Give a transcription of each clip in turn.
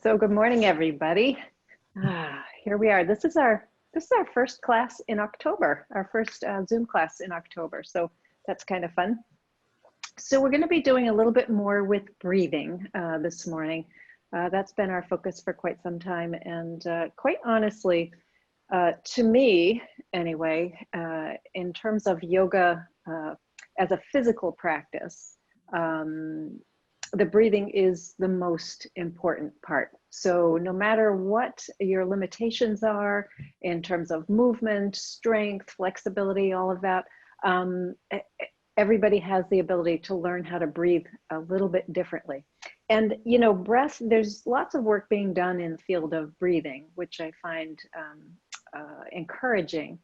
So good morning, everybody. Here we are. This is our first class in October, our first Zoom class in October. So that's kind of fun. So we're going to be doing a little bit more with breathing this morning. That's been our focus for quite some time, and quite honestly, to me, anyway, in terms of yoga as a physical practice, the breathing is the most important part. So no matter what your limitations are in terms of movement, strength, flexibility, all of that, everybody has the ability to learn how to breathe a little bit differently. And, you know, breath, there's lots of work being done in the field of breathing, which I find encouraging.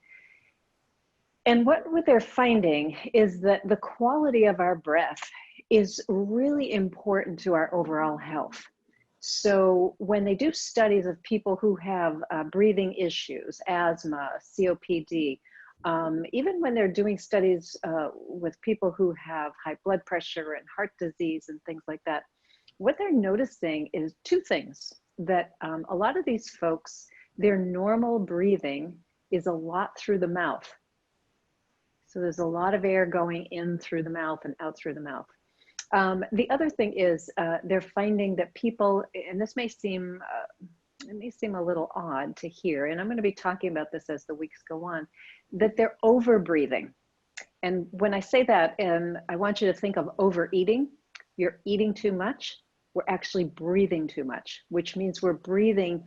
And what they're finding is that the quality of our breath is really important to our overall health. So when they do studies of people who have breathing issues, asthma, COPD, even when they're doing studies with people who have high blood pressure and heart disease and things like that, what they're noticing is two things, that a lot of these folks, their normal breathing is a lot through the mouth. So there's a lot of air going in through the mouth and out through the mouth. The other thing is they're finding that people, and this may seem, it may seem a little odd to hear, and I'm going to be talking about this as the weeks go on, that they're over breathing. And when I say that, and I want you to think of overeating, you're eating too much, we're actually breathing too much, which means we're breathing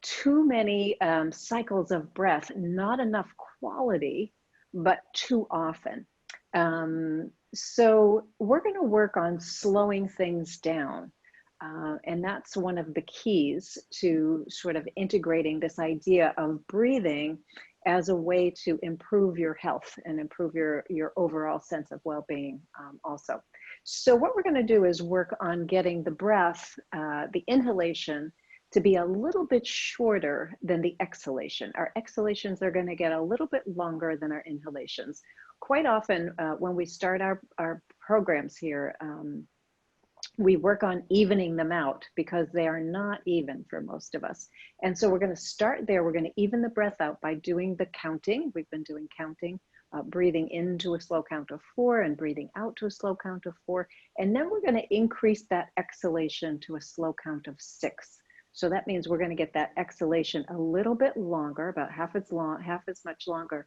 too many cycles of breath, not enough quality, but too often. So we're going to work on slowing things down. And that's one of the keys to sort of integrating this idea of breathing as a way to improve your health and improve your overall sense of well-being also. So what we're going to do is work on getting the breath, the inhalation, to be a little bit shorter than the exhalation. Our exhalations are going to get a little bit longer than our inhalations. Quite often when we start our programs here, we work on evening them out because they are not even for most of us. And so we're going to start there. We're going to even the breath out by doing the counting. We've been doing counting, breathing into a slow count of 4 and breathing out to a slow count of 4. And then we're going to increase that exhalation to a slow count of 6. So that means we're going to get that exhalation a little bit longer, about half as much longer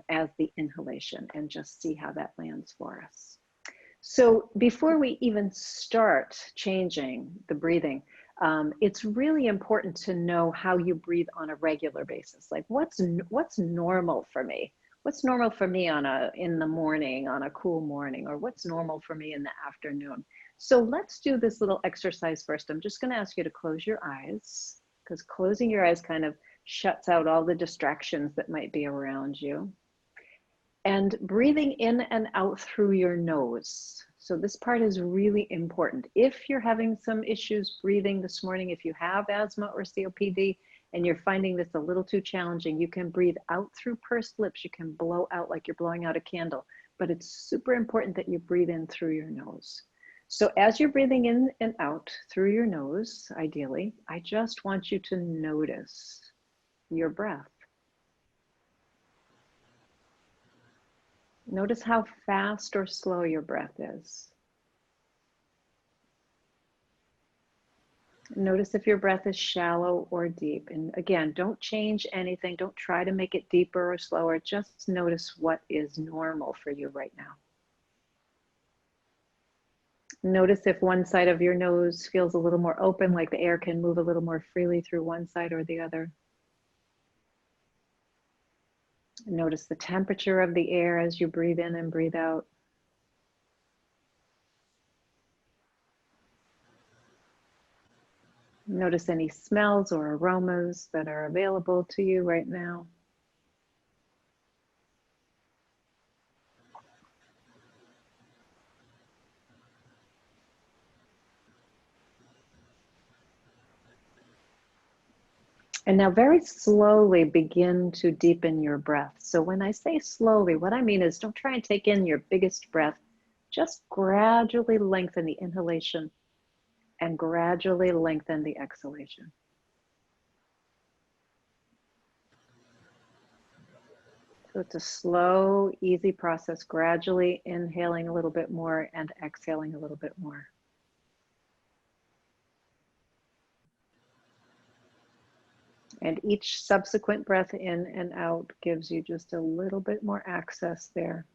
as the inhalation, and just see how that lands for us. So before we even start changing the breathing, it's really important to know how you breathe on a regular basis. Like what's normal for me? What's normal for me in the morning, on a cool morning, or what's normal for me in the afternoon? So let's do this little exercise first. I'm just going to ask you to close your eyes, because closing your eyes kind of shuts out all the distractions that might be around you. And breathing in and out through your nose. So this part is really important. If you're having some issues breathing this morning, if you have asthma or COPD, and you're finding this a little too challenging, you can breathe out through pursed lips. You can blow out like you're blowing out a candle, but it's super important that you breathe in through your nose. So as you're breathing in and out through your nose, ideally, I just want you to notice your breath. Notice how fast or slow your breath is. Notice if your breath is shallow or deep. And again, don't change anything. Don't try to make it deeper or slower. Just notice what is normal for you right now. Notice if one side of your nose feels a little more open, like the air can move a little more freely through one side or the other. Notice the temperature of the air as you breathe in and breathe out. Notice any smells or aromas that are available to you right now. And now very slowly begin to deepen your breath. So when I say slowly, what I mean is don't try and take in your biggest breath. Just gradually lengthen the inhalation and gradually lengthen the exhalation. So it's a slow, easy process, gradually inhaling a little bit more and exhaling a little bit more. And each subsequent breath in and out gives you just a little bit more access there.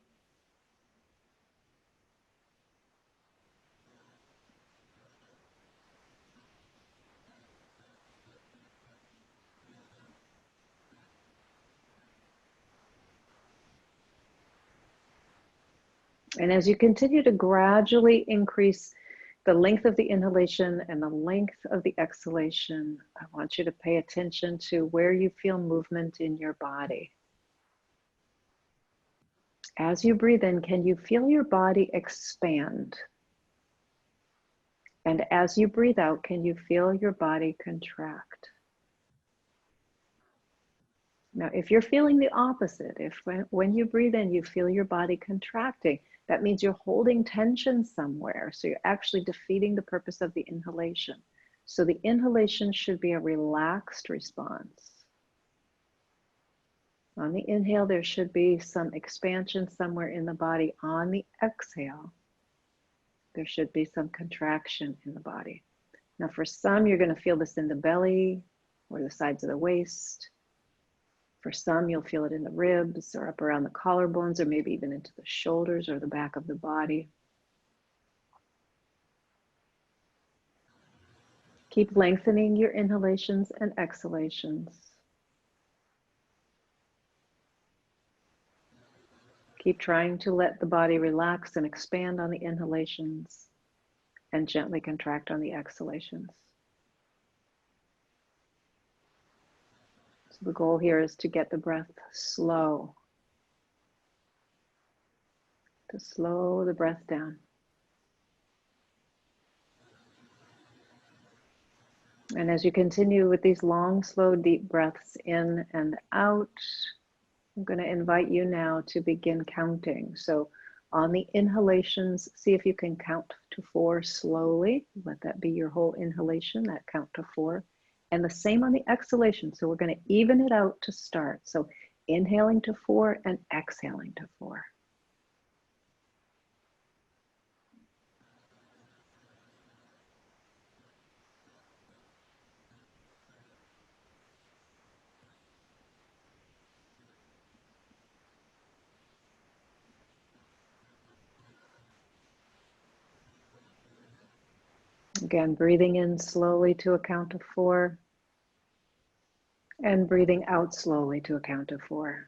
And as you continue to gradually increase the length of the inhalation and the length of the exhalation, I want you to pay attention to where you feel movement in your body. As you breathe in, can you feel your body expand? And as you breathe out, can you feel your body contract? Now, if you're feeling the opposite, if when you breathe in, you feel your body contracting, that means you're holding tension somewhere. So you're actually defeating the purpose of the inhalation. So the inhalation should be a relaxed response. On the inhale, there should be some expansion somewhere in the body. On the exhale, there should be some contraction in the body. Now, for some, you're going to feel this in the belly or the sides of the waist. For some, you'll feel it in the ribs or up around the collarbones or maybe even into the shoulders or the back of the body. Keep lengthening your inhalations and exhalations. Keep trying to let the body relax and expand on the inhalations and gently contract on the exhalations. So the goal here is to get the breath slow, to slow the breath down. And as you continue with these long, slow, deep breaths in and out, I'm going to invite you now to begin counting. So on the inhalations, see if you can count to 4 slowly. Let that be your whole inhalation, that count to 4. And the same on the exhalation. So we're going to even it out to start. So inhaling to 4 and exhaling to 4. Again, breathing in slowly to a count of 4 and breathing out slowly to a count of 4.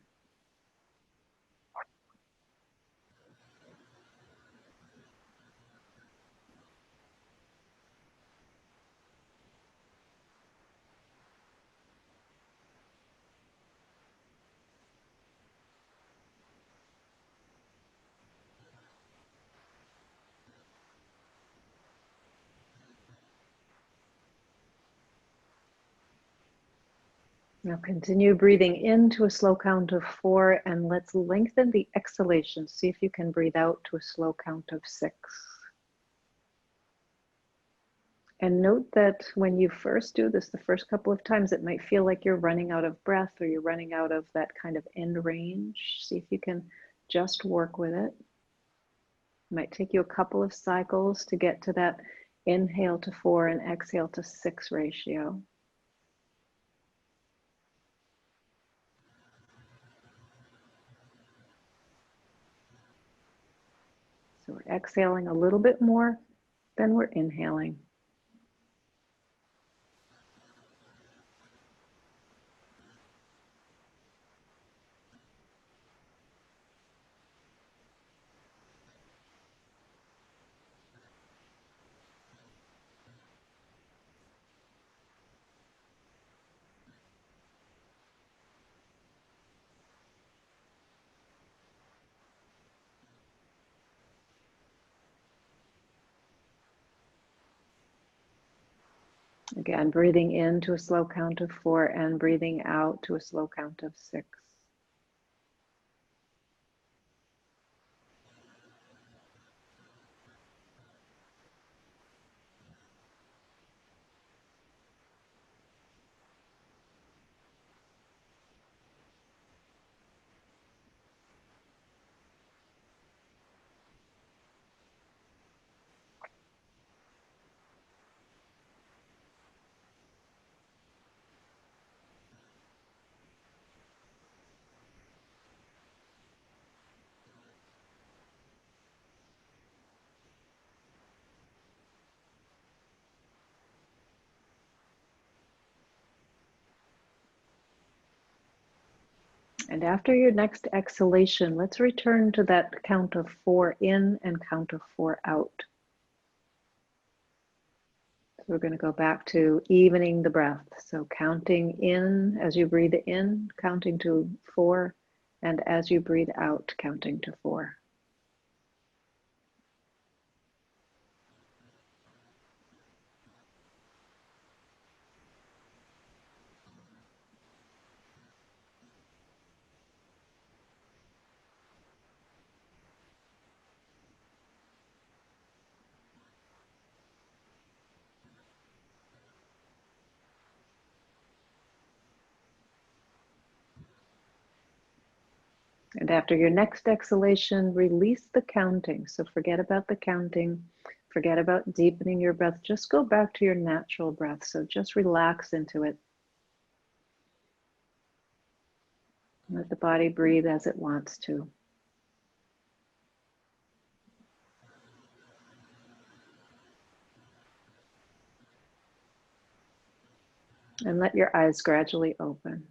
Now continue breathing into a slow count of 4 and let's lengthen the exhalation. See if you can breathe out to a slow count of 6. And note that when you first do this, the first couple of times, it might feel like you're running out of breath or you're running out of that kind of end range. See if you can just work with it. It might take you a couple of cycles to get to that inhale to 4 and exhale to 6 ratio. So we're exhaling a little bit more than we're inhaling. Again, breathing in to a slow count of 4 and breathing out to a slow count of 6. And after your next exhalation, let's return to that count of 4 in and count of 4 out. So we're going to go back to evening the breath. So counting in as you breathe in, counting to 4, and as you breathe out, counting to 4. And after your next exhalation, release the counting. So forget about the counting, forget about deepening your breath. Just go back to your natural breath. So just relax into it. Let the body breathe as it wants to. And let your eyes gradually open.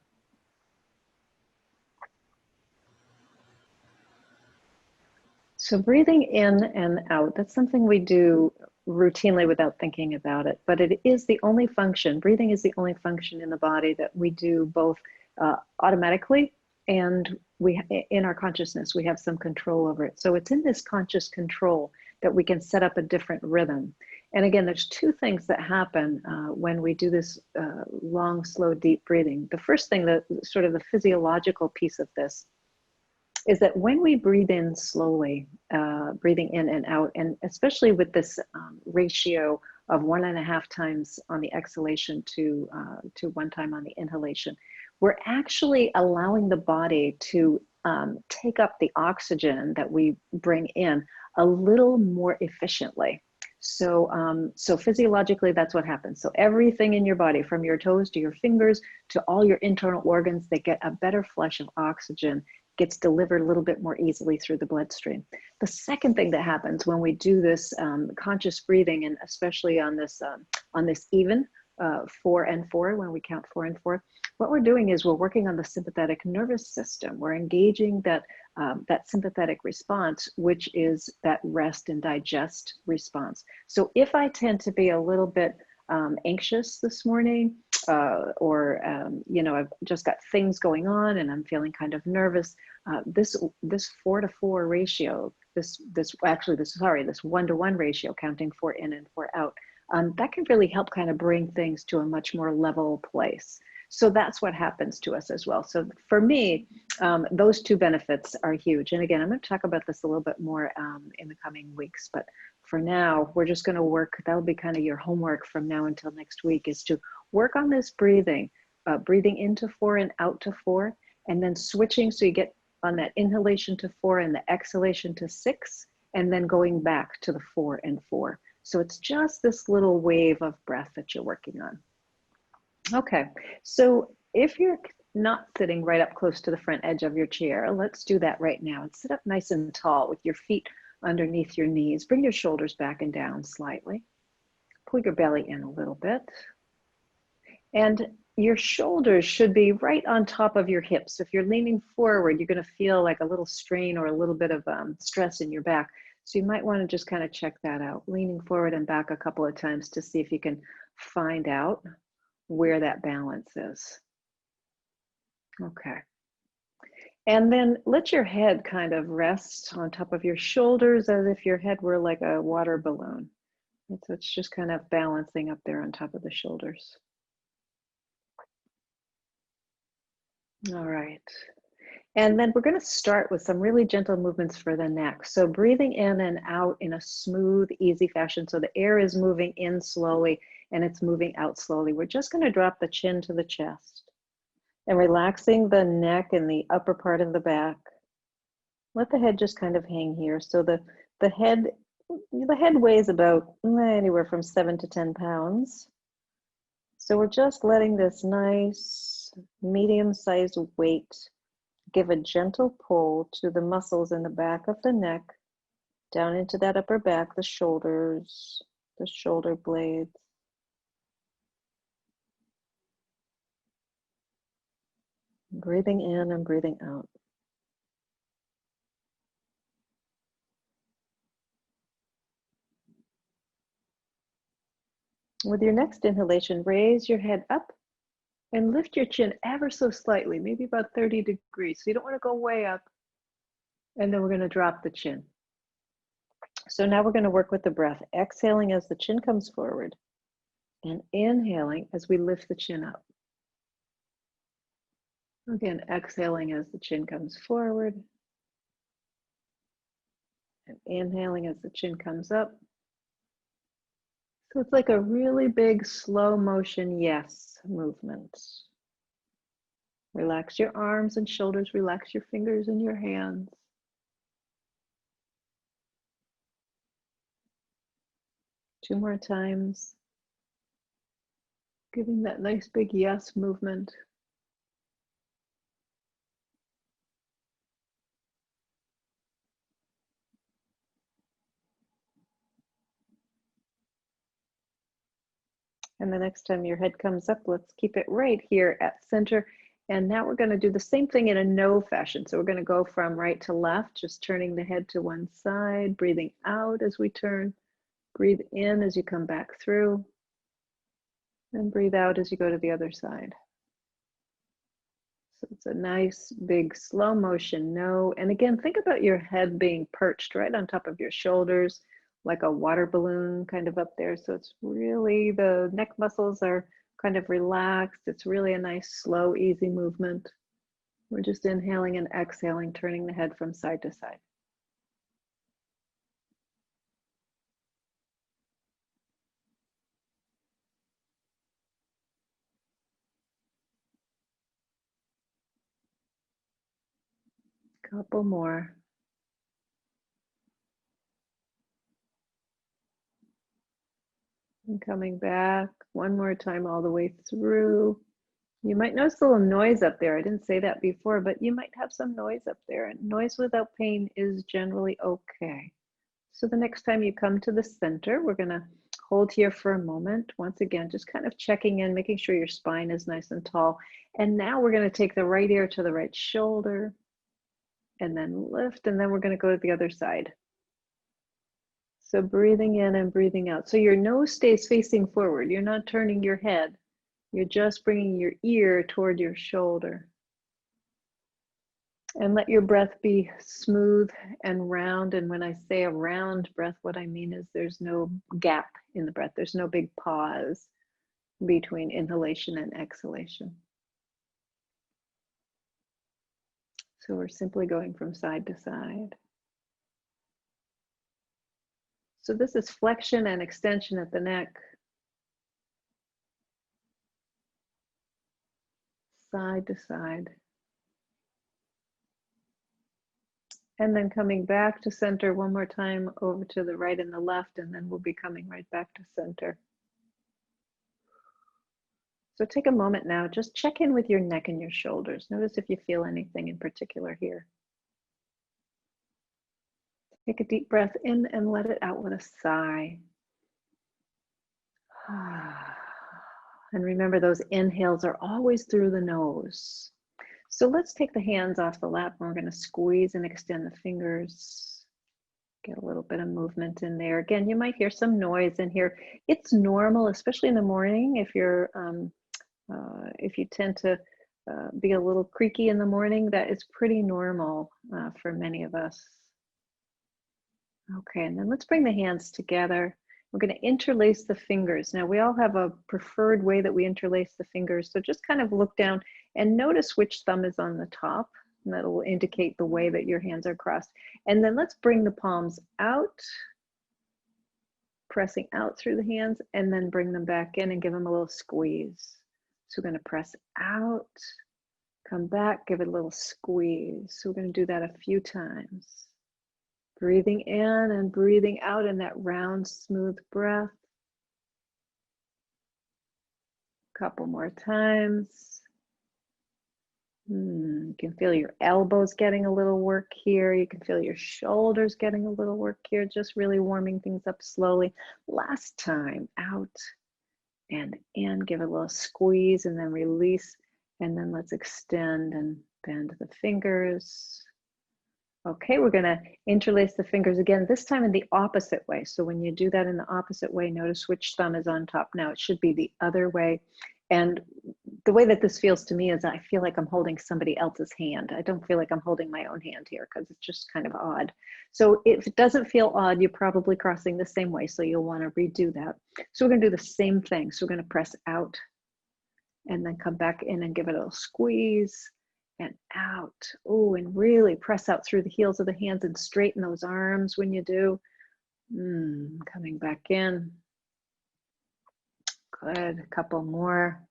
So breathing in and out, that's something we do routinely without thinking about it, but it is the only function, breathing is the only function in the body that we do both automatically and in our consciousness, we have some control over it. So it's in this conscious control that we can set up a different rhythm. And again, there's two things that happen when we do this long, slow, deep breathing. The first thing, that sort of the physiological piece of this, is that when we breathe in slowly, breathing in and out, and especially with this ratio of 1.5 times on the exhalation to 1 time on the inhalation, we're actually allowing the body to take up the oxygen that we bring in a little more efficiently. So, so physiologically, that's what happens. So everything in your body, from your toes to your fingers to all your internal organs, they get a better flush of oxygen, gets delivered a little bit more easily through the bloodstream. The second thing that happens when we do this conscious breathing, and especially on this even 4 and 4, when we count 4 and 4, what we're doing is we're working on the sympathetic nervous system. We're engaging that that sympathetic response, which is that rest and digest response. So if I tend to be a little bit anxious this morning, or you know, I've just got things going on and I'm feeling kind of nervous, this 4 to 4 ratio, this 1 to 1 ratio, counting 4 in and 4 out, that can really help kind of bring things to a much more level place. So that's what happens to us as well. So for me, those two benefits are huge. And again, I'm going to talk about this a little bit more in the coming weeks, but for now, we're just going to work. That'll be kind of your homework from now until next week, is to work on this breathing, breathing into 4 and out to 4, and then switching so you get on that inhalation to 4 and the exhalation to 6, and then going back to the 4 and 4. So it's just this little wave of breath that you're working on. Okay, so if you're not sitting right up close to the front edge of your chair, let's do that right now. And sit up nice and tall with your feet underneath your knees. Bring your shoulders back and down slightly. Pull your belly in a little bit. And your shoulders should be right on top of your hips. If you're leaning forward, you're going to feel like a little strain or a little bit of stress in your back. So you might want to just kind of check that out, leaning forward and back a couple of times to see if you can find out where that balance is. Okay. And then let your head kind of rest on top of your shoulders as if your head were like a water balloon. And so it's just kind of balancing up there on top of the shoulders. All right. And then we're going to start with some really gentle movements for the neck. So breathing in and out in a smooth, easy fashion. So the air is moving in slowly and it's moving out slowly. We're just going to drop the chin to the chest and relaxing the neck and the upper part of the back. Let the head just kind of hang here. So the head weighs about anywhere from 7 to 10 pounds. So we're just letting this nice medium-sized weight give a gentle pull to the muscles in the back of the neck, down into that upper back, the shoulders, the shoulder blades. Breathing in and breathing out. With your next inhalation, raise your head up and lift your chin ever so slightly, maybe about 30 degrees. So you don't want to go way up. And then we're going to drop the chin. So now we're going to work with the breath, exhaling as the chin comes forward and inhaling as we lift the chin up. Again, exhaling as the chin comes forward and inhaling as the chin comes up. So it's like a really big slow motion yes movement. Relax your arms and shoulders, relax your fingers and your hands. Two more times. Giving that nice big yes movement. And the next time your head comes up, let's keep it right here at center. And now we're going to do the same thing in a no fashion. So we're going to go from right to left, just turning the head to one side, breathing out as we turn. Breathe in as you come back through. And breathe out as you go to the other side. So it's a nice big slow motion no. And again, think about your head being perched right on top of your shoulders, like a water balloon kind of up there. So it's really, the neck muscles are kind of relaxed. It's really a nice, slow, easy movement. We're just inhaling and exhaling, turning the head from side to side. Couple more. And coming back one more time all the way through. You might notice a little noise up there. I didn't say that before, but you might have some noise up there. And noise without pain is generally okay. So the next time you come to the center, we're going to hold here for a moment. Once again, just kind of checking in, making sure your spine is nice and tall. And now we're going to take the right ear to the right shoulder and then lift, and then we're going to go to the other side. So breathing in and breathing out. So your nose stays facing forward. You're not turning your head. You're just bringing your ear toward your shoulder. And let your breath be smooth and round. And when I say a round breath, what I mean is there's no gap in the breath. There's no big pause between inhalation and exhalation. So we're simply going from side to side. So this is flexion and extension at the neck. Side to side. And then coming back to center one more time, over to the right and the left, and then we'll be coming right back to center. So take a moment now, just check in with your neck and your shoulders. Notice if you feel anything in particular here. Take a deep breath in and let it out with a sigh. And remember, those inhales are always through the nose. So let's take the hands off the lap and we're going to squeeze and extend the fingers. Get a little bit of movement in there. Again, you might hear some noise in here. It's normal, especially in the morning, if you're if you tend to be a little creaky in the morning. That is pretty normal for many of us. Okay, and then let's bring the hands together. We're going to interlace the fingers. Now, we all have a preferred way that we interlace the fingers. So just kind of look down and notice which thumb is on the top. And that will indicate the way that your hands are crossed. And then let's bring the palms out, pressing out through the hands, and then bring them back in and give them a little squeeze. So we're going to press out, come back, give it a little squeeze. So we're going to do that a few times. Breathing in and breathing out in that round, smooth breath. Couple more times. You can feel your elbows getting a little work here. You can feel your shoulders getting a little work here, just really warming things up slowly. Last time, out and in, give it a little squeeze and then release And then let's extend and bend the fingers. Okay, we're going to interlace the fingers again, this time in the opposite way. So when you do that in the opposite way, notice which thumb is on top now. It should be the other way. And the way that this feels to me is I feel like I'm holding somebody else's hand. I don't feel like I'm holding my own hand here because it's just kind of odd. So if it doesn't feel odd, you're probably crossing the same way. So you'll want to redo that. So we're going to do the same thing. So we're going to press out and then come back in and give it a little squeeze. And out. Oh, and really press out through the heels of the hands and straighten those arms when you do. Coming back in. Good. A couple more.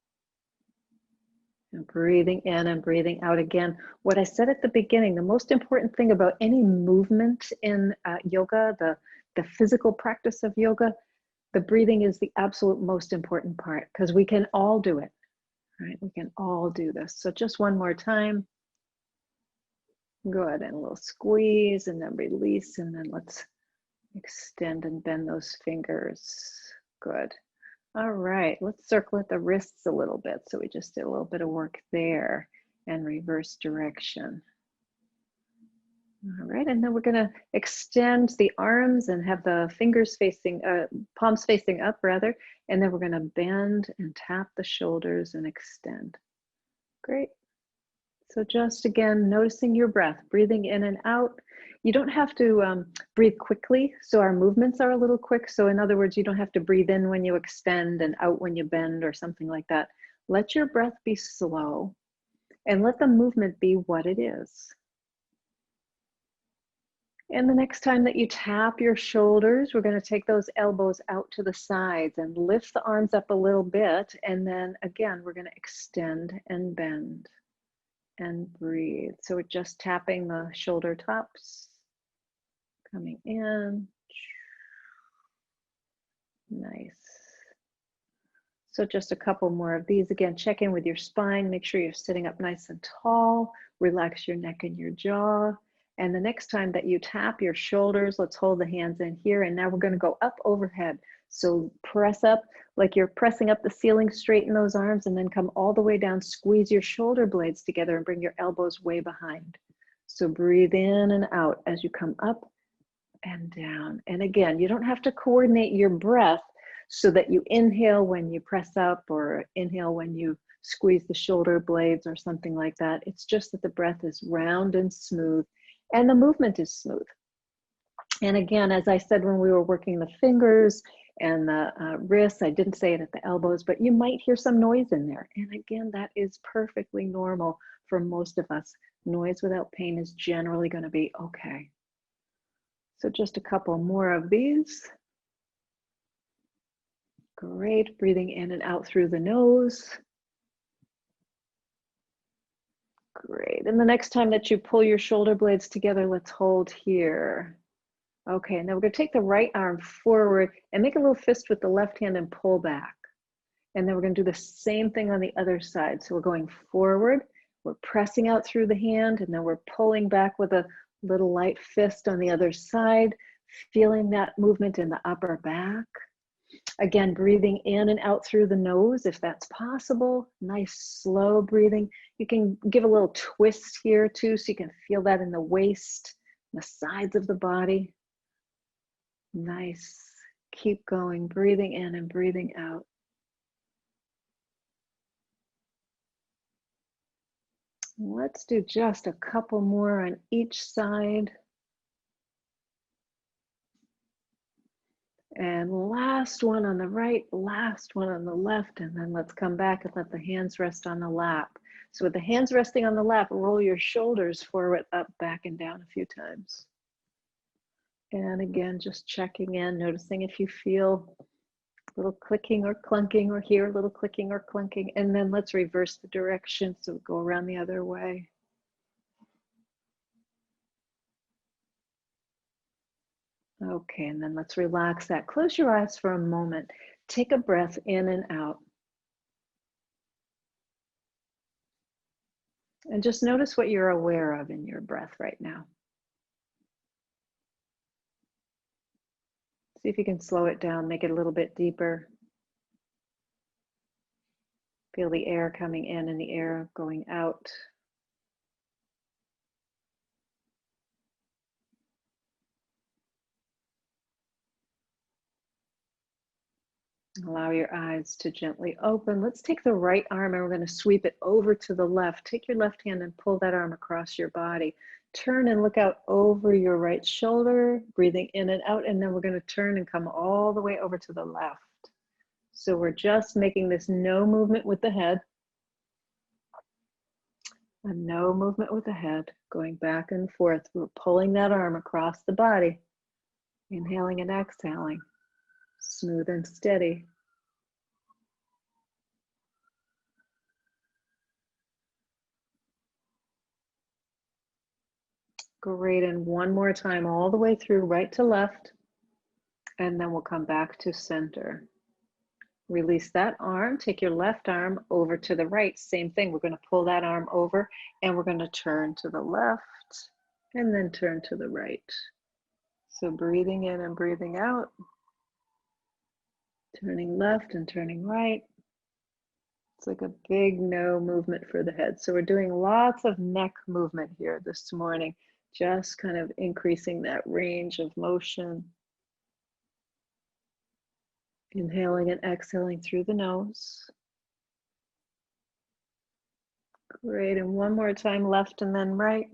And breathing in and breathing out again. What I said at the beginning, the most important thing about any movement in yoga, the physical practice of yoga, the breathing is the absolute most important part because we can all do it. Right? We can all do this. So just one more time. Good, and a little squeeze and then release, and then let's extend and bend those fingers. Good. All right, let's circle at the wrists a little bit. So we just did a little bit of work there and reverse direction. All right, and then we're gonna extend the arms and have the fingers facing, palms facing up rather, and then we're gonna bend and tap the shoulders and extend. Great. So just again, noticing your breath, breathing in and out. You don't have to breathe quickly, so our movements are a little quick. So in other words, you don't have to breathe in when you extend and out when you bend or something like that. Let your breath be slow and let the movement be what it is. And the next time that you tap your shoulders, we're going to take those elbows out to the sides and lift the arms up a little bit. And then again, we're going to extend and bend. And breathe. So we're just tapping the shoulder tops, coming in. Nice. So just a couple more of these. Again, check in with your spine. Make sure you're sitting up nice and tall. Relax your neck and your jaw. And the next time that you tap your shoulders, let's hold the hands in here. And now we're going to go up overhead. So press up like you're pressing up the ceiling, straighten those arms, and then come all the way down. Squeeze your shoulder blades together and bring your elbows way behind. So breathe in and out as you come up and down. And again, you don't have to coordinate your breath so that you inhale when you press up or inhale when you squeeze the shoulder blades or something like that. It's just that the breath is round and smooth and the movement is smooth. And again, as I said, when we were working the fingers and the wrists, I didn't say it at the elbows, but you might hear some noise in there. And again, that is perfectly normal for most of us. Noise without pain is generally going to be okay. So just a couple more of these. Great, breathing in and out through the nose. Great, and the next time that you pull your shoulder blades together, let's hold here. Okay, and then we're gonna take the right arm forward and make a little fist with the left hand and pull back. And then we're gonna do the same thing on the other side. So we're going forward, we're pressing out through the hand, and then we're pulling back with a little light fist on the other side, feeling that movement in the upper back. Again, breathing in and out through the nose, if that's possible. Nice, slow breathing. You can give a little twist here too, so you can feel that in the waist, the sides of the body. Nice. Keep going, breathing in and breathing out. Let's do just a couple more on each side. And last one on the right, last one on the left, and then let's come back and let the hands rest on the lap. So with the hands resting on the lap, roll your shoulders forward, up, back, and down a few times. And again, just checking in, noticing if you feel a little clicking or clunking, or hear a little clicking or clunking. And then let's reverse the direction, so go around the other way. Okay, and then let's relax that. Close your eyes for a moment. Take a breath in and out. And just notice what you're aware of in your breath right now. See if you can slow it down, make it a little bit deeper. Feel the air coming in and the air going out. Allow your eyes to gently open. Let's take the right arm and we're going to sweep it over to the left. Take your left hand and pull that arm across your body. Turn and look out over your right shoulder, breathing in and out, and then we're going to turn and come all the way over to the left. So we're just making this no movement with the head. And no movement with the head, going back and forth. We're pulling that arm across the body. Inhaling and exhaling. Smooth and steady. Great, and one more time all the way through, right to left, and then we'll come back to center. Release that arm, take your left arm over to the right, same thing. We're going to pull that arm over and we're going to turn to the left and then turn to the right. So breathing in and breathing out, turning left and turning right. It's like a big no movement for the head. So we're doing lots of neck movement here this morning, just kind of increasing that range of motion. Inhaling and exhaling through the nose. Great, and one more time, left and then right.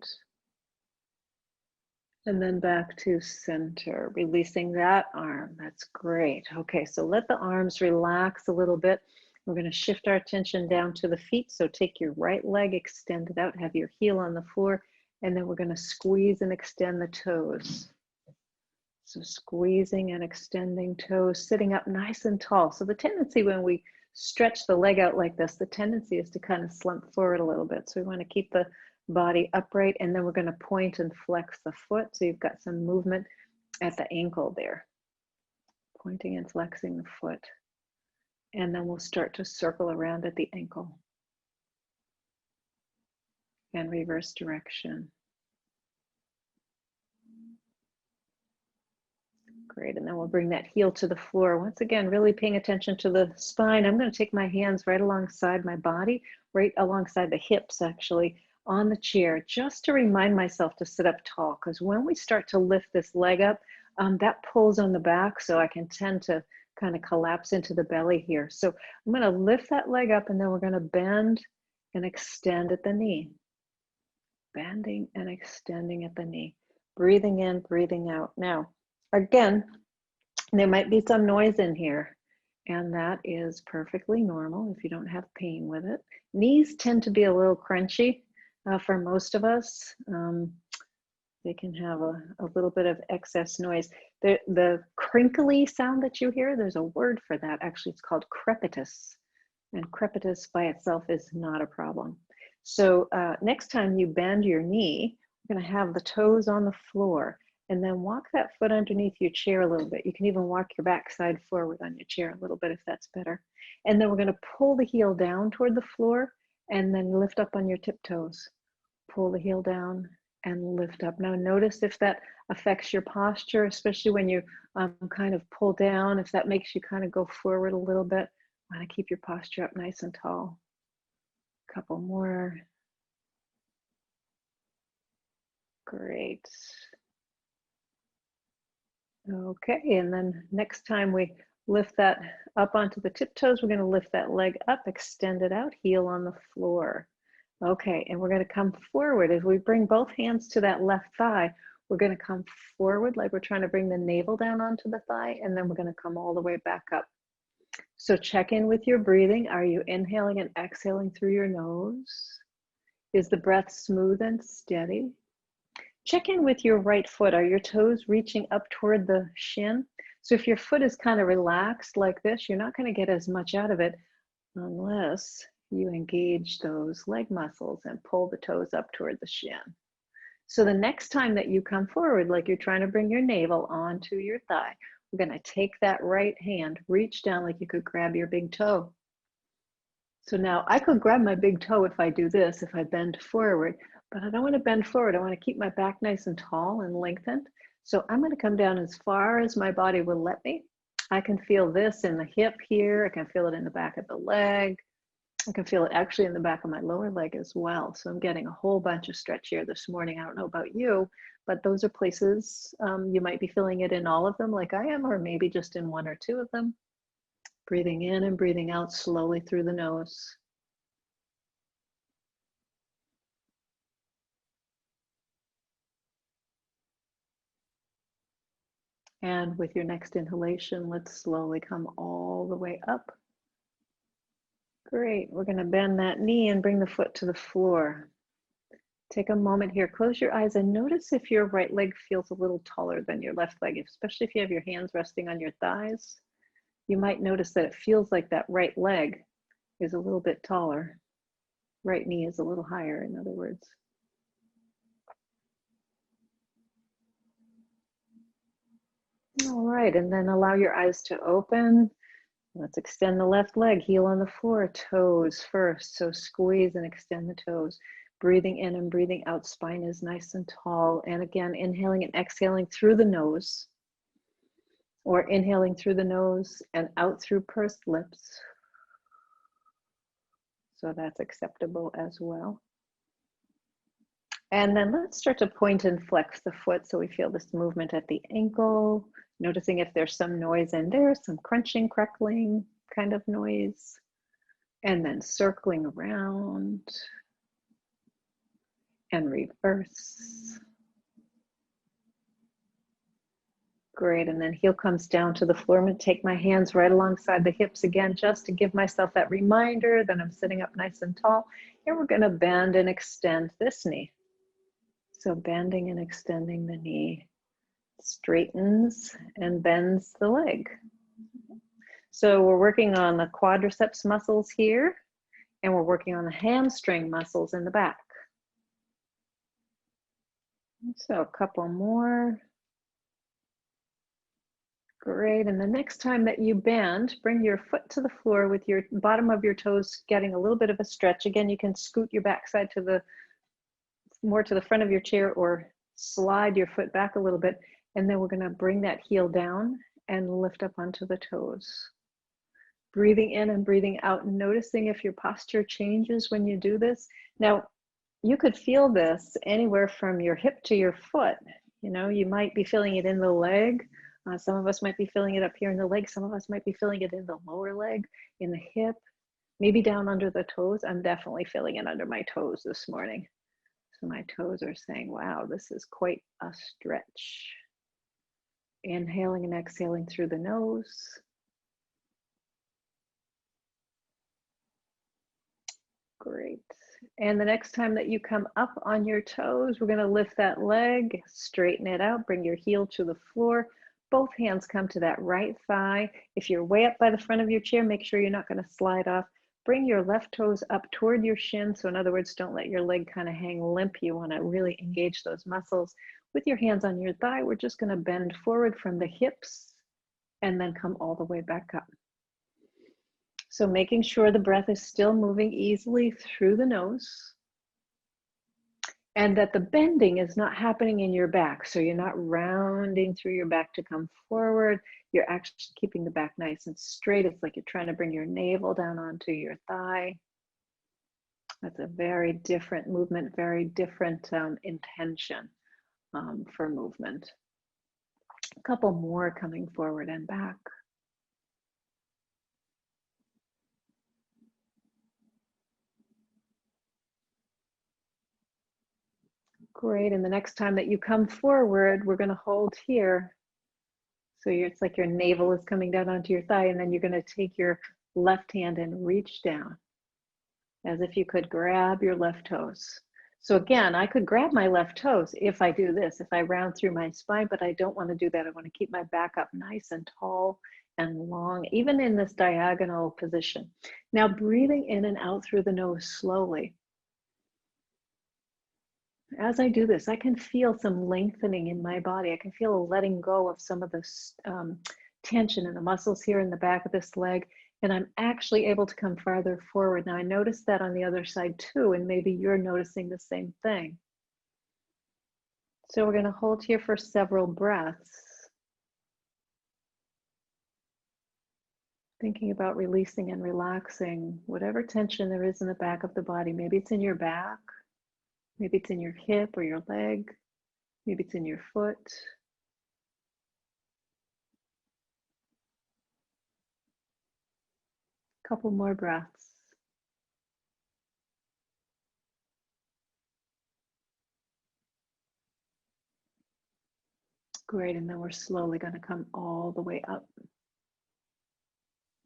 And then back to center, releasing that arm. That's great. Okay, so let the arms relax a little bit. We're going to shift our attention down to the feet. So take your right leg, extend it out, have your heel on the floor, and then we're going to squeeze and extend the toes. So squeezing and extending toes, sitting up nice and tall. So the tendency when we stretch the leg out like this, the tendency is to kind of slump forward a little bit. So we want to keep the body upright, and then we're going to point and flex the foot. So you've got some movement at the ankle there. Pointing and flexing the foot. And then we'll start to circle around at the ankle. And reverse direction. Great, and then we'll bring that heel to the floor. Once again, really paying attention to the spine. I'm going to take my hands right alongside my body, right alongside the hips actually, on the chair, just to remind myself to sit up tall, because when we start to lift this leg up, that pulls on the back, so I can tend to kind of collapse into the belly here. So I'm going to lift that leg up, and then we're going to bend and extend at the knee. Bending and extending at the knee. Breathing in, breathing out. Now, again, there might be some noise in here, and that is perfectly normal if you don't have pain with it. Knees tend to be a little crunchy for most of us. They can have a little bit of excess noise. The crinkly sound that you hear, there's a word for that. Actually, it's called crepitus, and crepitus by itself is not a problem. So next time you bend your knee, you're going to have the toes on the floor, and then walk that foot underneath your chair a little bit. You can even walk your backside forward on your chair a little bit if that's better. And then we're going to pull the heel down toward the floor and then lift up on your tiptoes. Pull the heel down and lift up. Now notice if that affects your posture, especially when you kind of pull down, if that makes you kind of go forward a little bit. Want to keep your posture up nice and tall. A couple more. Great. Okay, and then next time we lift that up onto the tiptoes, we're going to lift that leg up, extend it out, heel on the floor. Okay, and we're going to come forward. As we bring both hands to that left thigh, we're going to come forward like we're trying to bring the navel down onto the thigh, and then we're going to come all the way back up. So check in with your breathing. Are you inhaling and exhaling through your nose? Is the breath smooth and steady? Check in with your right foot. Are your toes reaching up toward the shin? So if your foot is kind of relaxed like this, you're not going to get as much out of it unless you engage those leg muscles and pull the toes up toward the shin. So the next time that you come forward, like you're trying to bring your navel onto your thigh, we're going to take that right hand, reach down like you could grab your big toe. So now I could grab my big toe if I do this, if I bend forward, but I don't want to bend forward. I want to keep my back nice and tall and lengthened. So I'm going to come down as far as my body will let me. I can feel this in the hip here. I can feel it in the back of the leg. I can feel it actually in the back of my lower leg as well. So I'm getting a whole bunch of stretch here this morning. I don't know about you, but those are places you might be feeling it in all of them like I am, or maybe just in one or two of them. Breathing in and breathing out slowly through the nose. And with your next inhalation, let's slowly come all the way up. Great. We're going to bend that knee and bring the foot to the floor. Take a moment here, close your eyes and notice if your right leg feels a little taller than your left leg, especially if you have your hands resting on your thighs. You might notice that it feels like that right leg is a little bit taller. Right knee is a little higher, in other words. All right, and then allow your eyes to open. Let's extend the left leg, heel on the floor, toes first. So squeeze and extend the toes. Breathing in and breathing out, spine is nice and tall. And again, inhaling and exhaling through the nose, or inhaling through the nose and out through pursed lips. So that's acceptable as well. And then let's start to point and flex the foot so we feel this movement at the ankle, noticing if there's some noise in there, some crunching, crackling kind of noise. And then circling around and reverse. Great, and then heel comes down to the floor. I'm going to take my hands right alongside the hips again, just to give myself that reminder that I'm sitting up nice and tall. Here we're going to bend and extend this knee. So bending and extending the knee straightens and bends the leg. So we're working on the quadriceps muscles here, and we're working on the hamstring muscles in the back. So a couple more. Great, and the next time that you bend, bring your foot to the floor with your bottom of your toes getting a little bit of a stretch. Again, you can scoot your backside to the more to the front of your chair or slide your foot back a little bit. And then we're gonna bring that heel down and lift up onto the toes. Breathing in and breathing out, noticing if your posture changes when you do this. Now, you could feel this anywhere from your hip to your foot. You know, you might be feeling it in the leg. Some of us might be feeling it up here in the leg. Some of us might be feeling it in the lower leg, in the hip, maybe down under the toes. I'm definitely feeling it under my toes this morning. So my toes are saying, wow, this is quite a stretch. Inhaling and exhaling through the nose. Great. And the next time that you come up on your toes, we're going to lift that leg, straighten it out, bring your heel to the floor. Both hands come to that right thigh. If you're way up by the front of your chair, make sure you're not going to slide off. Bring your left toes up toward your shin. So in other words, don't let your leg kind of hang limp. You want to really engage those muscles. With your hands on your thigh, we're just going to bend forward from the hips and then come all the way back up. So making sure the breath is still moving easily through the nose and that the bending is not happening in your back. So you're not rounding through your back to come forward. You're actually keeping the back nice and straight. It's like you're trying to bring your navel down onto your thigh. That's a very different movement, very different intention for movement. A couple more coming forward and back. Great, and the next time that you come forward, we're gonna hold here. So it's like your navel is coming down onto your thigh, and then you're gonna take your left hand and reach down as if you could grab your left toes. So again, I could grab my left toes if I do this, if I round through my spine, but I don't wanna do that. I wanna keep my back up nice and tall and long, even in this diagonal position. Now breathing in and out through the nose slowly. As I do this, I can feel some lengthening in my body. I can feel a letting go of some of this tension in the muscles here in the back of this leg. And I'm actually able to come farther forward. Now I notice that on the other side too, and maybe you're noticing the same thing. So we're going to hold here for several breaths. Thinking about releasing and relaxing whatever tension there is in the back of the body. Maybe it's in your back, maybe it's in your hip or your leg, maybe it's in your foot. Couple more breaths. Great, and then we're slowly going to come all the way up.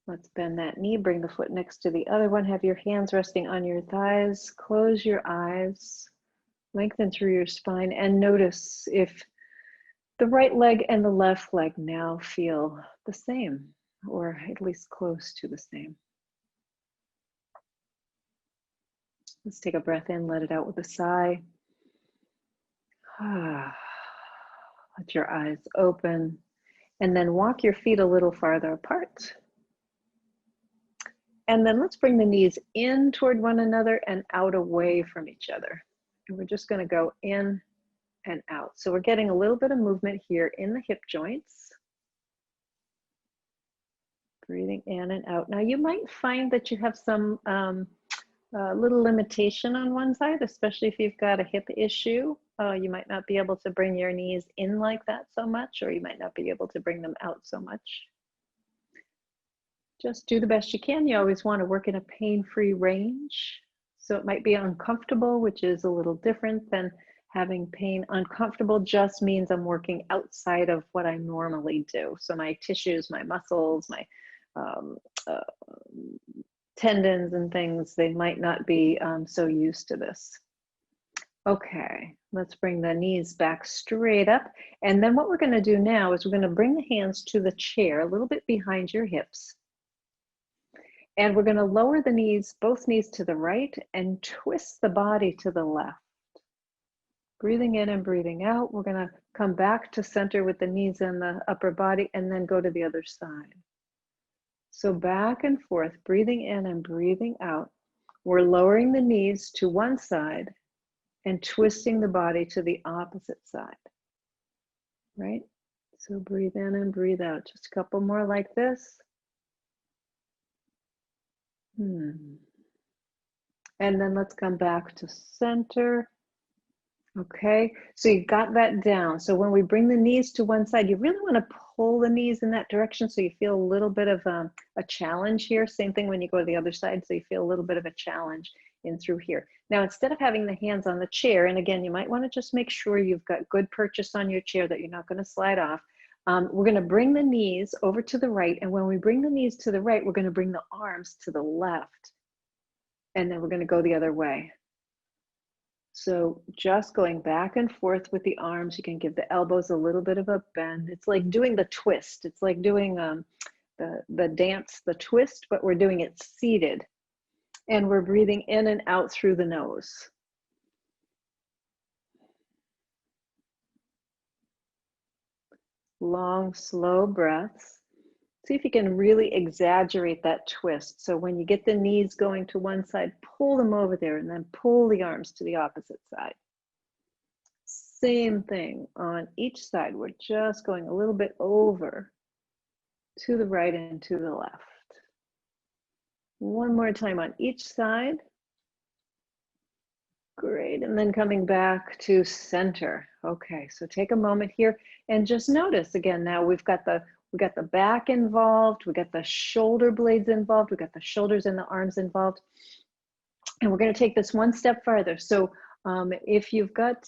Let's bend that knee, bring the foot next to the other one, have your hands resting on your thighs, close your eyes, lengthen through your spine, and notice if the right leg and the left leg now feel the same, or at least close to the same. Let's take a breath in, let it out with a sigh. Let your eyes open, and then walk your feet a little farther apart. And then let's bring the knees in toward one another and out away from each other. And we're just going to go in and out. So we're getting a little bit of movement here in the hip joints. Breathing in and out. Now you might find that you have some little limitation on one side, especially if you've got a hip issue. You might not be able to bring your knees in like that so much, or you might not be able to bring them out so much. Just do the best you can. You always want to work in a pain-free range. So it might be uncomfortable, which is a little different than having pain. Uncomfortable just means I'm working outside of what I normally do. So my tissues, my muscles, my tendons and things, they might not be so used to this. Okay, let's bring the knees back straight up. And then what we're going to do now is we're going to bring the hands to the chair a little bit behind your hips. And we're going to lower the knees, both knees to the right, and twist the body to the left. Breathing in and breathing out. We're going to come back to center with the knees and the upper body, and then go to the other side. So back and forth, breathing in and breathing out. We're lowering the knees to one side and twisting the body to the opposite side, right? So breathe in and breathe out. Just a couple more like this. And then let's come back to center. Okay, so you got that down. So when we bring the knees to one side, you really want to pull the knees in that direction so you feel a little bit of a challenge here. Same thing when you go to the other side, so you feel a little bit of a challenge in through here. Now, instead of having the hands on the chair, and again, you might want to just make sure you've got good purchase on your chair, that you're not going to slide off. We're going to bring the knees over to the right, and when we bring the knees to the right, we're going to bring the arms to the left, and then we're going to go the other way. So just going back and forth with the arms. You can give the elbows a little bit of a bend. It's like doing the twist. It's like doing the dance, the twist, but we're doing it seated. And we're breathing in and out through the nose. Long, slow breaths. See if you can really exaggerate that twist. So when you get the knees going to one side, pull them over there and then pull the arms to the opposite side. Same thing on each side. We're just going a little bit over to the right and to the left. One more time on each side. Great, and then coming back to center. Okay, so take a moment here and just notice again. Now we got the back involved, we got the shoulder blades involved, we got the shoulders and the arms involved, and we're going to take this one step farther. So if you've got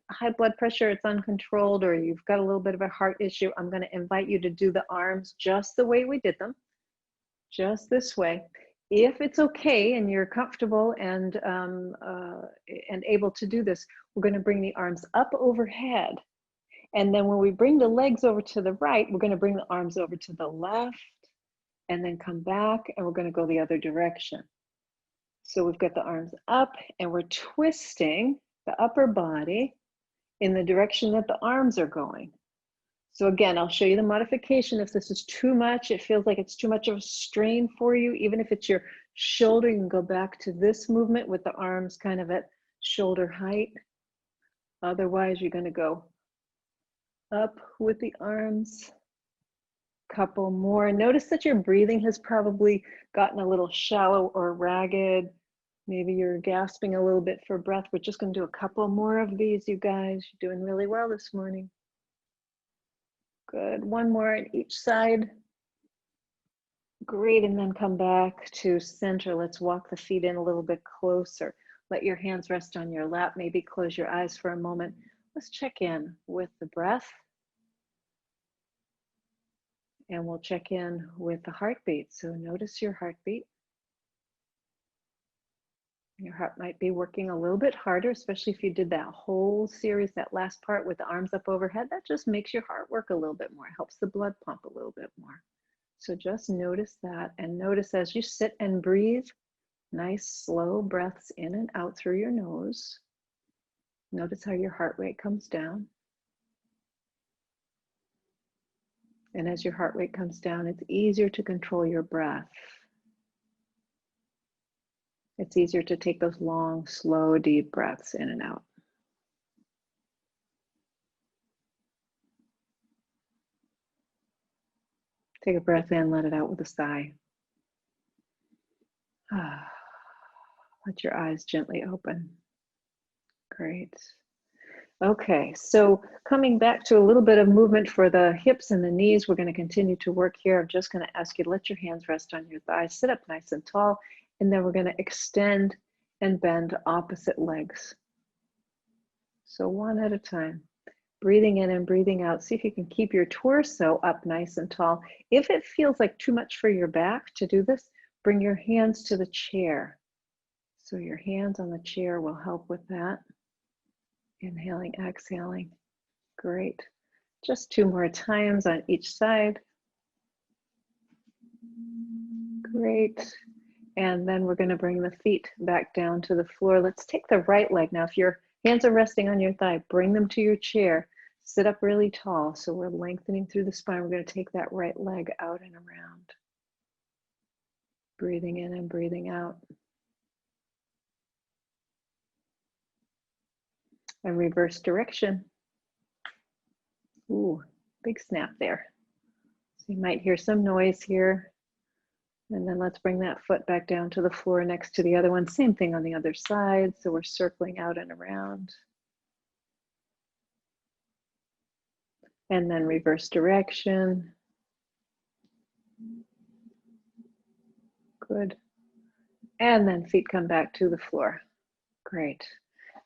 high blood pressure, it's uncontrolled, or you've got a little bit of a heart issue, I'm going to invite you to do the arms just the way we did them, just this way. If it's okay and you're comfortable and able to do this, we're going to bring the arms up overhead. And then when we bring the legs over to the right, we're going to bring the arms over to the left and then come back, and we're going to go the other direction. So we've got the arms up and we're twisting the upper body in the direction that the arms are going. So again, I'll show you the modification. If this is too much, it feels like it's too much of a strain for you, even if it's your shoulder, you can go back to this movement with the arms kind of at shoulder height. Otherwise, you're going to go up with the arms, Couple more. Notice that your breathing has probably gotten a little shallow or ragged. Maybe you're gasping a little bit for breath. We're just going to do a couple more of these, you guys. You're doing really well this morning. Good. One more on each side. Great. And then come back to center. Let's walk the feet in a little bit closer. Let your hands rest on your lap. Maybe close your eyes for a moment. Let's check in with the breath. And we'll check in with the heartbeat. So notice your heartbeat. Your heart might be working a little bit harder, especially if you did that whole series, that last part with the arms up overhead. That just makes your heart work a little bit more. It helps the blood pump a little bit more. So just notice that, and notice as you sit and breathe, nice slow breaths in and out through your nose. Notice how your heart rate comes down. And as your heart rate comes down, it's easier to control your breath. It's easier to take those long, slow, deep breaths in and out. Take a breath in, let it out with a sigh. Let your eyes gently open. Great. Okay, so coming back to a little bit of movement for the hips and the knees, we're going to continue to work here. I'm just going to ask you to let your hands rest on your thighs, sit up nice and tall, and then we're going to extend and bend opposite legs. So one at a time. Breathing in and breathing out. See if you can keep your torso up nice and tall. If it feels like too much for your back to do this, bring your hands to the chair. So your hands on the chair will help with that. Inhaling, exhaling. Great. Just 2 more times on each side. Great. And then we're going to bring the feet back down to the floor. Let's take the right leg. Now, if your hands are resting on your thigh, bring them to your chair. Sit up really tall. So we're lengthening through the spine. We're going to take that right leg out and around. Breathing in and breathing out. And reverse direction. Ooh, big snap there. So you might hear some noise here. And then let's bring that foot back down to the floor next to the other one. Same thing on the other side. So we're circling out and around. And then reverse direction. Good. And then feet come back to the floor. Great.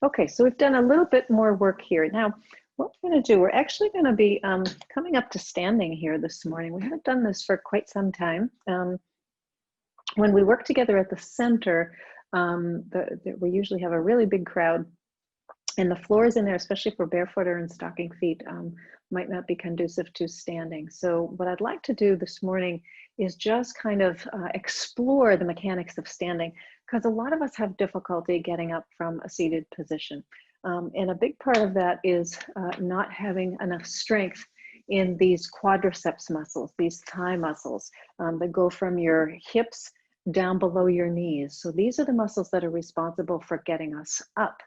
Okay, so we've done a little bit more work here. Now, what we're going to do, we're actually going to be coming up to standing here this morning. We haven't done this for quite some time. When we work together at the center, we usually have a really big crowd, and the floors in there, especially for barefoot or in stocking feet, might not be conducive to standing. So what I'd like to do this morning is just kind of explore the mechanics of standing, because a lot of us have difficulty getting up from a seated position. And a big part of that is not having enough strength in these quadriceps muscles, these thigh muscles that go from your hips down below your knees. So these are the muscles that are responsible for getting us up.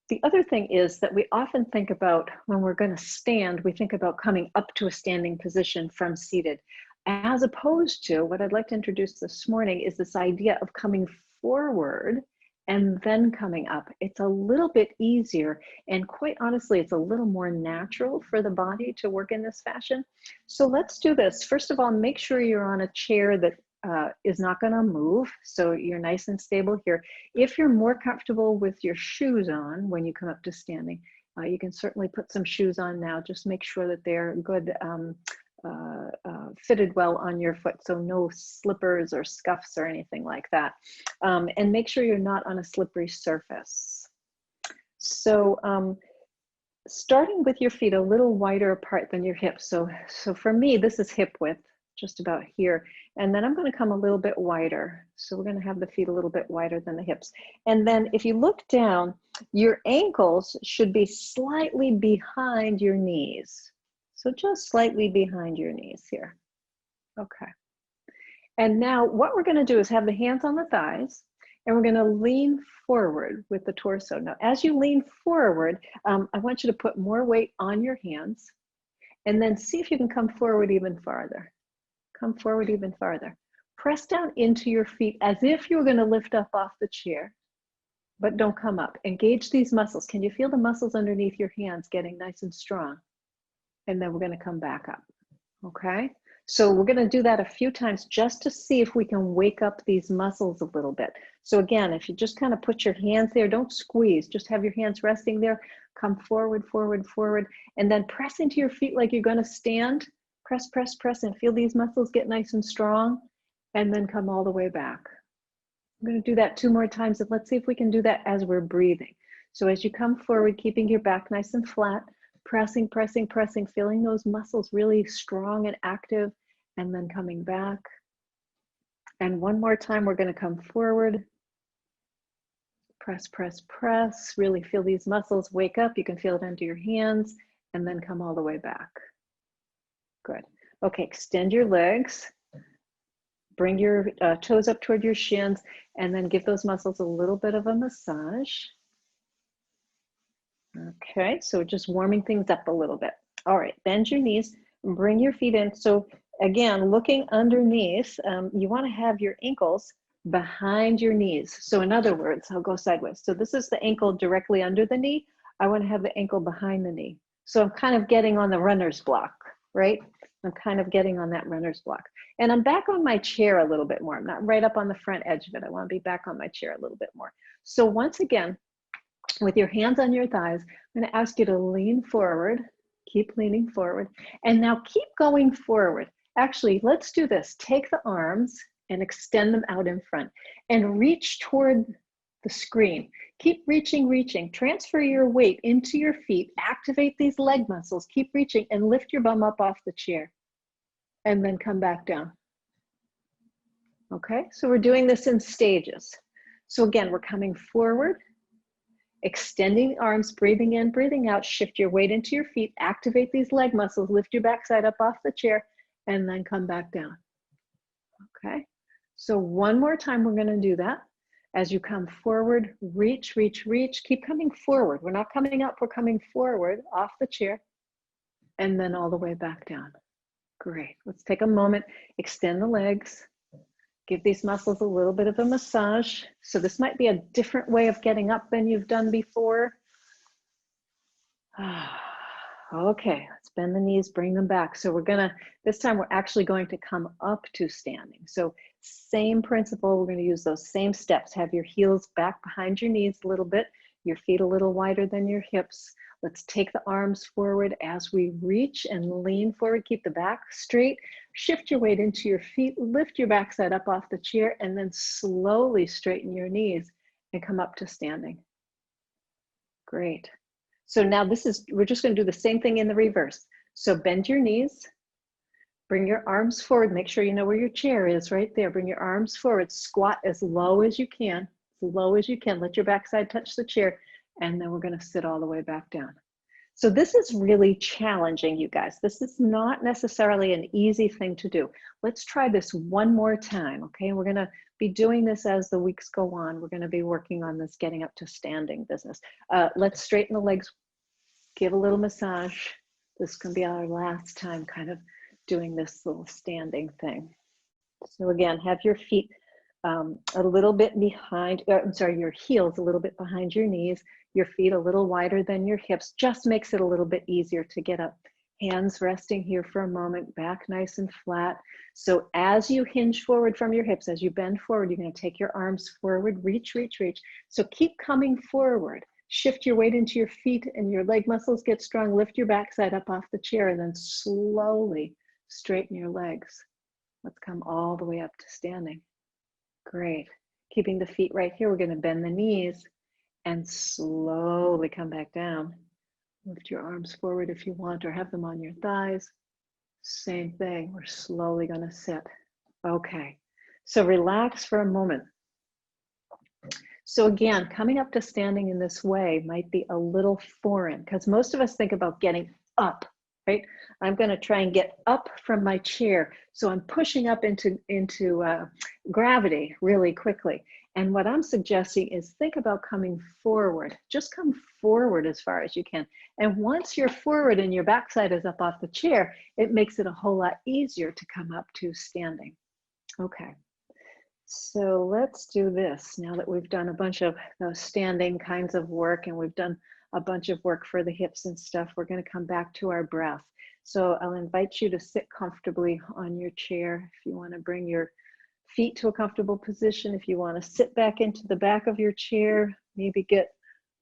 The other thing is that we often think about when we're going to stand, we think about coming up to a standing position from seated, as opposed to what I'd like to introduce this morning is this idea of coming forward and then coming up. It's a little bit easier, and quite honestly, it's a little more natural for the body to work in this fashion. So let's do this. First of all, make sure you're on a chair that is not going to move, so you're nice and stable here. If you're more comfortable with your shoes on when you come up to standing, you can certainly put some shoes on now. Just make sure that they're good, fitted well on your foot, so no slippers or scuffs or anything like that. And make sure you're not on a slippery surface. So starting with your feet a little wider apart than your hips. So for me, this is hip width, just about here. And then I'm going to come a little bit wider. So we're going to have the feet a little bit wider than the hips. And then if you look down, your ankles should be slightly behind your knees. So just slightly behind your knees here. Okay. And now what we're going to do is have the hands on the thighs, and we're going to lean forward with the torso. Now, as you lean forward, I want you to put more weight on your hands And then see if you can come forward even farther. Come forward even farther. Press down into your feet as if you were going to lift up off the chair, but don't come up. Engage these muscles. Can you feel the muscles underneath your hands getting nice and strong? And then we're going to come back up. Okay? So we're going to do that a few times just to see if we can wake up these muscles a little bit. So again, if you just kind of put your hands there, don't squeeze, just have your hands resting there, come forward, forward, forward, and then press into your feet like you're going to stand. Press, press, press, and feel these muscles get nice and strong, and then come all the way back. I'm going to do that 2 more times, and let's see if we can do that as we're breathing. So as you come forward, keeping your back nice and flat, pressing, pressing, pressing, feeling those muscles really strong and active, and then coming back. And one more time, we're going to come forward. Press, press, press. Really feel these muscles wake up. You can feel it under your hands, and then come all the way back. Good. Okay, extend your legs. Bring your toes up toward your shins, and then give those muscles a little bit of a massage. Okay, so just warming things up a little bit. All right, bend your knees, bring your feet in. So again, looking underneath, you want to have your ankles behind your knees. So in other words, I'll go sideways. So this is the ankle directly under the knee. I want to have the ankle behind the knee. So I'm kind of getting on the runner's block, right? I'm kind of getting on that runner's block. And I'm back on my chair a little bit more. I'm not right up on the front edge of it. I want to be back on my chair a little bit more. So once again, with your hands on your thighs, I'm going to ask you to lean forward, keep leaning forward, and now keep going forward. Actually, let's do this. Take the arms and extend them out in front and reach toward the screen. Keep reaching, reaching. Transfer your weight into your feet. Activate these leg muscles. Keep reaching and lift your bum up off the chair and then come back down. Okay, so we're doing this in stages. So again, we're coming forward, extending the arms, breathing in, breathing out, shift your weight into your feet, activate these leg muscles, lift your backside up off the chair, and then come back down. Okay, so one more time we're gonna do that. As you come forward, reach, reach, reach, keep coming forward. We're not coming up, we're coming forward off the chair, and then all the way back down. Great, let's take a moment, extend the legs, give these muscles a little bit of a massage. So this might be a different way of getting up than you've done before. Okay, let's bend the knees, bring them back. So this time we're actually going to come up to standing. So same principle, we're gonna use those same steps. Have your heels back behind your knees a little bit, your feet a little wider than your hips. Let's take the arms forward as we reach and lean forward. Keep the back straight. Shift your weight into your feet. Lift your backside up off the chair and then slowly straighten your knees and come up to standing. Great. So now we're just going to do the same thing in the reverse. So bend your knees. Bring your arms forward. Make sure you know where your chair is right there. Bring your arms forward. Squat as low as you can. As low as you can. Let your backside touch the chair. And then we're going to sit all the way back down. So this is really challenging, you guys. This is not necessarily an easy thing to do. Let's try this one more time, okay? We're going to be doing this as the weeks go on. We're going to be working on this getting up to standing business. Let's straighten the legs, give a little massage. This can be our last time kind of doing this little standing thing. So again, have your feet a little bit behind, your heels a little bit behind your knees, your feet a little wider than your hips, just makes it a little bit easier to get up. Hands resting here for a moment, back nice and flat. So as you hinge forward from your hips, as you bend forward, you're going to take your arms forward, reach, reach, reach. So keep coming forward. Shift your weight into your feet and your leg muscles get strong. Lift your backside up off the chair and then slowly straighten your legs. Let's come all the way up to standing. Great. Keeping the feet right here, we're going to bend the knees and slowly come back down. Lift your arms forward if you want, or have them on your thighs. Same thing, we're slowly going to sit. Okay, so relax for a moment. So again, coming up to standing in this way might be a little foreign because most of us think about getting up right? I'm going to try and get up from my chair. So I'm pushing up into gravity really quickly. And what I'm suggesting is think about coming forward. Just come forward as far as you can. And once you're forward and your backside is up off the chair, it makes it a whole lot easier to come up to standing. Okay. So let's do this now that we've done a bunch of those standing kinds of work and we've done a bunch of work for the hips and stuff. We're going to come back to our breath. So I'll invite you to sit comfortably on your chair. If you want to bring your feet to a comfortable position, if you want to sit back into the back of your chair, maybe get,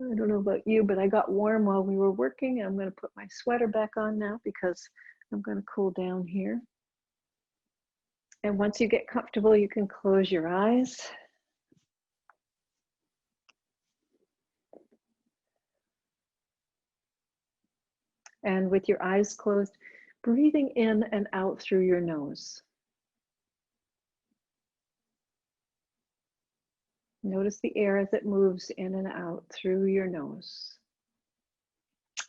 I don't know about you, but I got warm while we were working. I'm going to put my sweater back on now because I'm going to cool down here. And once you get comfortable, you can close your eyes. And with your eyes closed, breathing in and out through your nose. Notice the air as it moves in and out through your nose.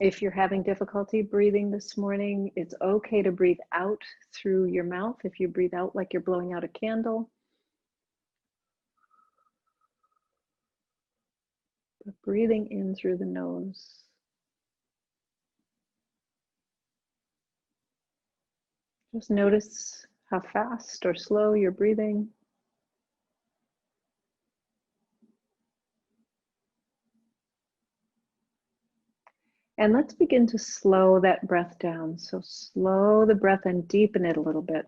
If you're having difficulty breathing this morning, it's okay to breathe out through your mouth. If you breathe out like you're blowing out a candle, but breathing in through the nose. Just notice how fast or slow you're breathing. And let's begin to slow that breath down. So slow the breath and deepen it a little bit.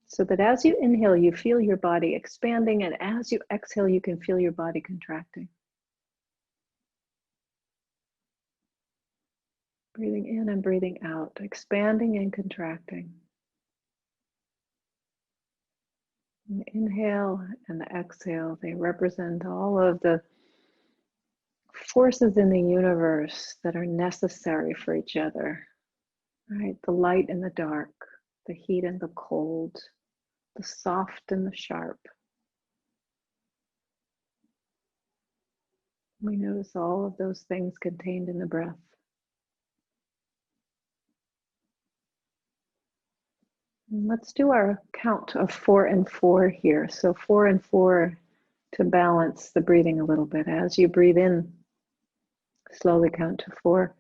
So that as you inhale, you feel your body expanding, and as you exhale, you can feel your body contracting. Breathing in and breathing out, expanding and contracting. And the inhale and the exhale, they represent all of the forces in the universe that are necessary for each other, right? The light and the dark, the heat and the cold, the soft and the sharp. We notice all of those things contained in the breath. And let's do our count of 4 and 4 here. So 4 and 4 to balance the breathing a little bit. As you breathe in, slowly count to 4.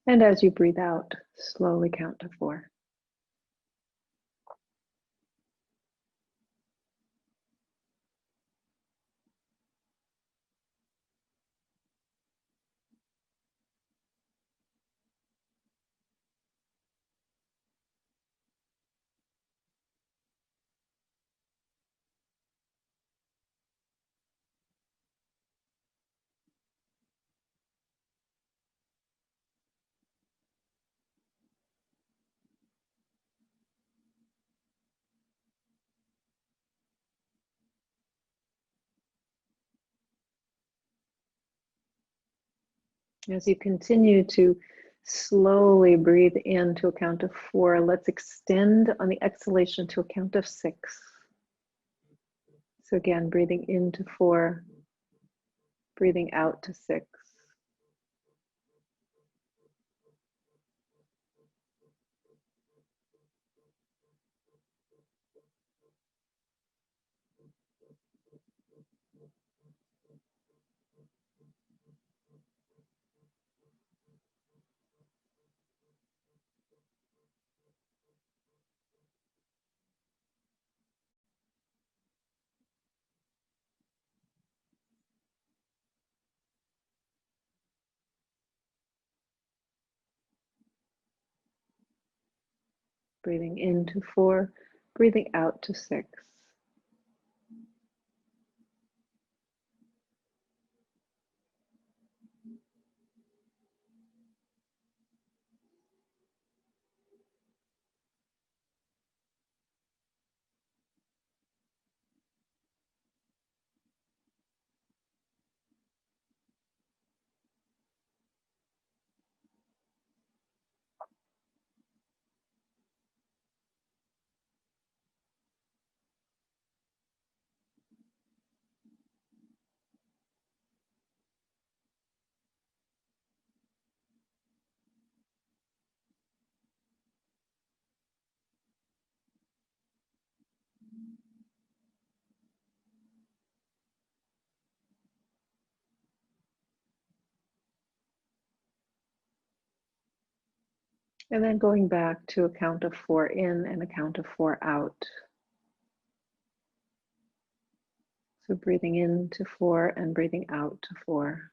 And as you breathe out, slowly count to 4. As you continue to slowly breathe in to a count of 4, let's extend on the exhalation to a count of 6. So again, breathing into 4, breathing out to 6. Breathing into 4, breathing out to 6. And then going back to a count of 4 in and a count of 4 out. So breathing in to 4 and breathing out to 4.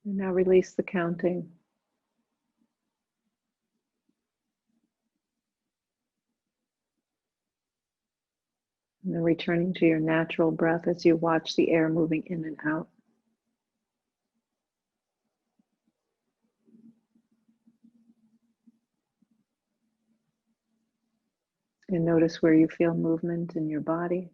And now release the counting. And then returning to your natural breath as you watch the air moving in and out. And notice where you feel movement in your body.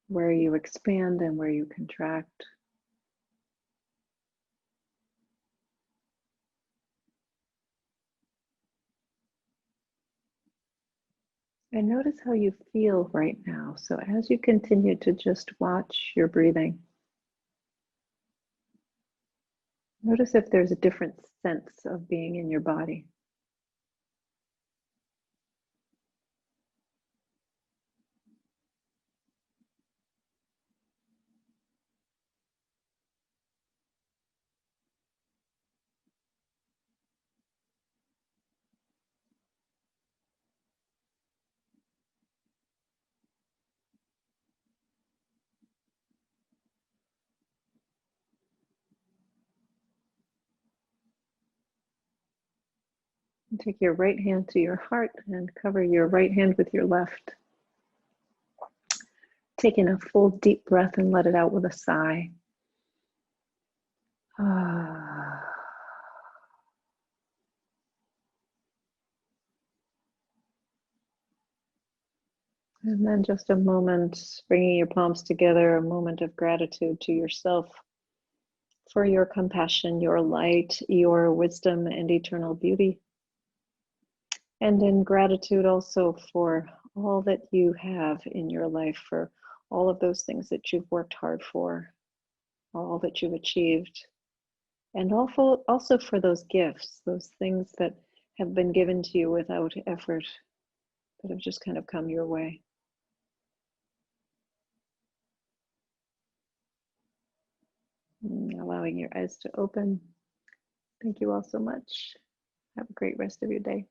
Where you expand and where you contract. And notice how you feel right now. So as you continue to just watch your breathing, notice if there's a different sense of being in your body. And take your right hand to your heart and cover your right hand with your left. Taking a full deep breath and let it out with a sigh. Ah. And then just a moment, bringing your palms together, a moment of gratitude to yourself for your compassion, your light, your wisdom, and eternal beauty. And in gratitude also for all that you have in your life, for all of those things that you've worked hard for, all that you've achieved. And also for those gifts, those things that have been given to you without effort, that have just kind of come your way. Allowing your eyes to open. Thank you all so much. Have a great rest of your day.